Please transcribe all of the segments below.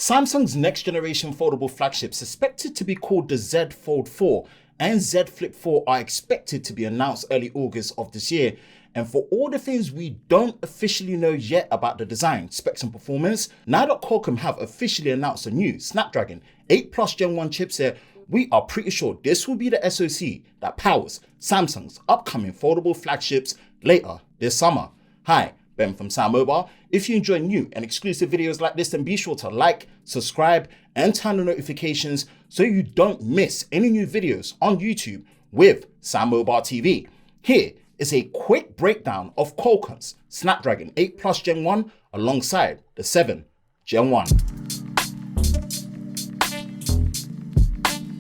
Samsung's next generation foldable flagships expected to be called the Z Fold 4 and Z Flip 4 are expected to be announced early August of this year. And for all the things we don't officially know yet about the design, specs and performance, now that Qualcomm have officially announced a new Snapdragon 8 Plus Gen 1 chipset, we are pretty sure this will be the SoC that powers Samsung's upcoming foldable flagships later this summer. Hi, Ben from SamMobile. If you enjoy new and exclusive videos like this, then be sure to like, subscribe, and turn on notifications so you don't miss any new videos on YouTube with SamMobile TV. Here is a quick breakdown of Qualcomm's Snapdragon 8 Plus Gen 1 alongside the 7 Gen 1.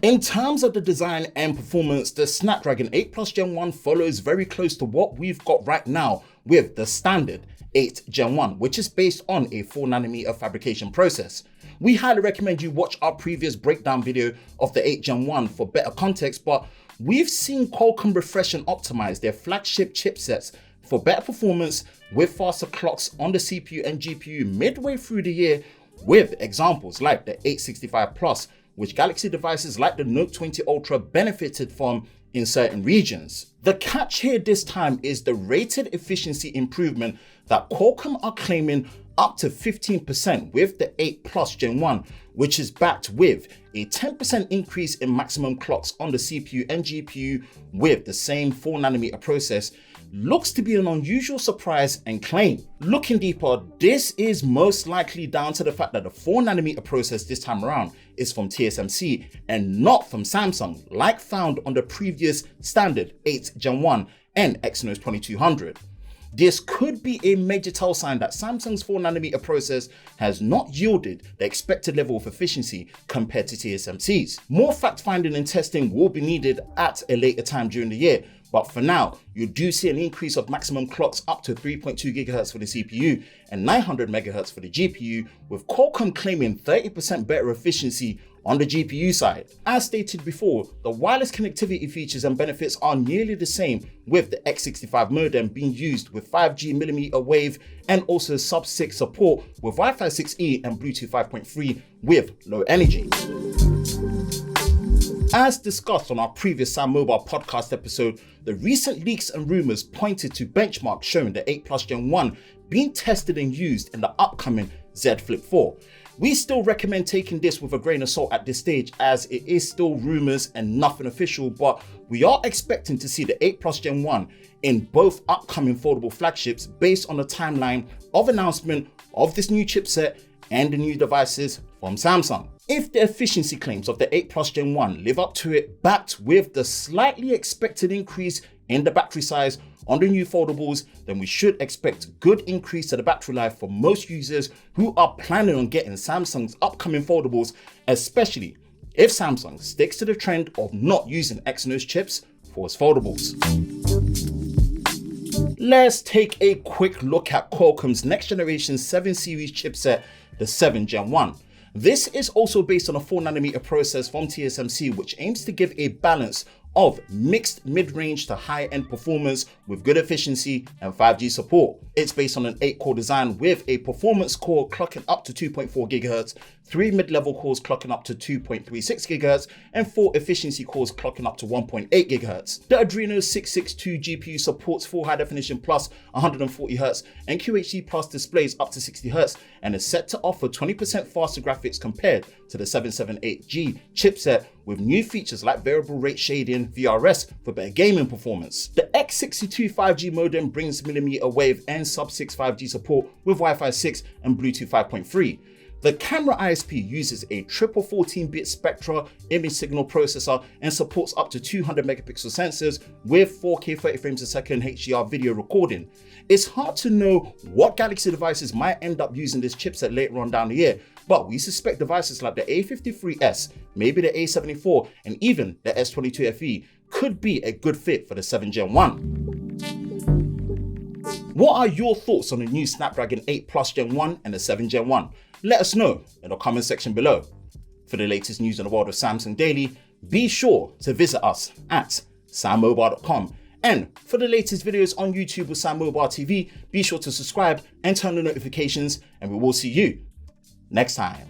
In terms of the design and performance, the Snapdragon 8 Plus Gen 1 follows very close to what we've got right now with the standard 8 Gen 1, which is based on a 4nm fabrication process. We highly recommend you watch our previous breakdown video of the 8 Gen 1 for better context, but we've seen Qualcomm refresh and optimize their flagship chipsets for better performance with faster clocks on the CPU and GPU midway through the year, with examples like the 865 Plus, which Galaxy devices like the Note 20 Ultra benefited from in certain regions. The catch here this time is the rated efficiency improvement that Qualcomm are claiming up to 15% with the 8 Plus Gen 1, which is backed with a 10% increase in maximum clocks on the CPU and GPU with the same 4nm process. Looks to be an unusual surprise and claim. Looking deeper, this is most likely down to the fact that the 4nm process this time around is from TSMC and not from Samsung, like found on the previous standard 8 Gen 1 and Exynos 2200. This could be a major tell sign that Samsung's 4nm process has not yielded the expected level of efficiency compared to TSMC's. More fact finding and testing will be needed at a later time during the year, but for now, you do see an increase of maximum clocks up to 3.2 GHz for the CPU and 900 MHz for the GPU, with Qualcomm claiming 30% better efficiency on the GPU side. As stated before, the wireless connectivity features and benefits are nearly the same, with the X65 modem being used with 5G millimeter wave and also sub-6 support with Wi-Fi 6E and Bluetooth 5.3 with low energy. As discussed on our previous SamMobile podcast episode, the recent leaks and rumors pointed to benchmarks showing the 8 Plus Gen 1 being tested and used in the upcoming Z Flip 4. We still recommend taking this with a grain of salt at this stage, as it is still rumors and nothing official, but we are expecting to see the 8 Plus Gen 1 in both upcoming foldable flagships based on the timeline of announcement of this new chipset and the new devices from Samsung. If the efficiency claims of the 8 Plus Gen 1 live up to it, backed with the slightly expected increase in the battery size on the new foldables, then we should expect good increase to the battery life for most users who are planning on getting Samsung's upcoming foldables, especially if Samsung sticks to the trend of not using Exynos chips for its foldables. Let's take a quick look at Qualcomm's next generation 7 series chipset, the 7 Gen 1. This is also based on a 4nm process from TSMC, which aims to give a balance of mixed mid-range to high-end performance with good efficiency and 5G support. It's based on an 8-core design with a performance core clocking up to 2.4 GHz, 3 mid-level cores clocking up to 2.36 GHz, and 4 efficiency cores clocking up to 1.8 GHz. The Adreno 662 GPU supports full high-definition plus 140 Hz and QHD plus displays up to 60 Hz and is set to offer 20% faster graphics compared to the 778G chipset, with new features like variable rate shading, VRS for better gaming performance. The X62 5G modem brings millimeter wave and sub-6 5G support with Wi-Fi 6 and Bluetooth 5.3. The camera ISP uses a triple 14-bit Spectra image signal processor and supports up to 200 megapixel sensors with 4K 30 frames a second HDR video recording. It's hard to know what Galaxy devices might end up using this chipset later on down the year, but we suspect devices like the A53s, maybe the A74, and even the S22 FE could be a good fit for the 7 Gen 1. What are your thoughts on the new Snapdragon 8 Plus Gen 1 and the 7 Gen 1? Let us know in the comment section below. For the latest news in the world of Samsung Daily, be sure to visit us at sammobile.com. And for the latest videos on YouTube with SamMobile TV, be sure to subscribe and turn on the notifications, and we will see you next time.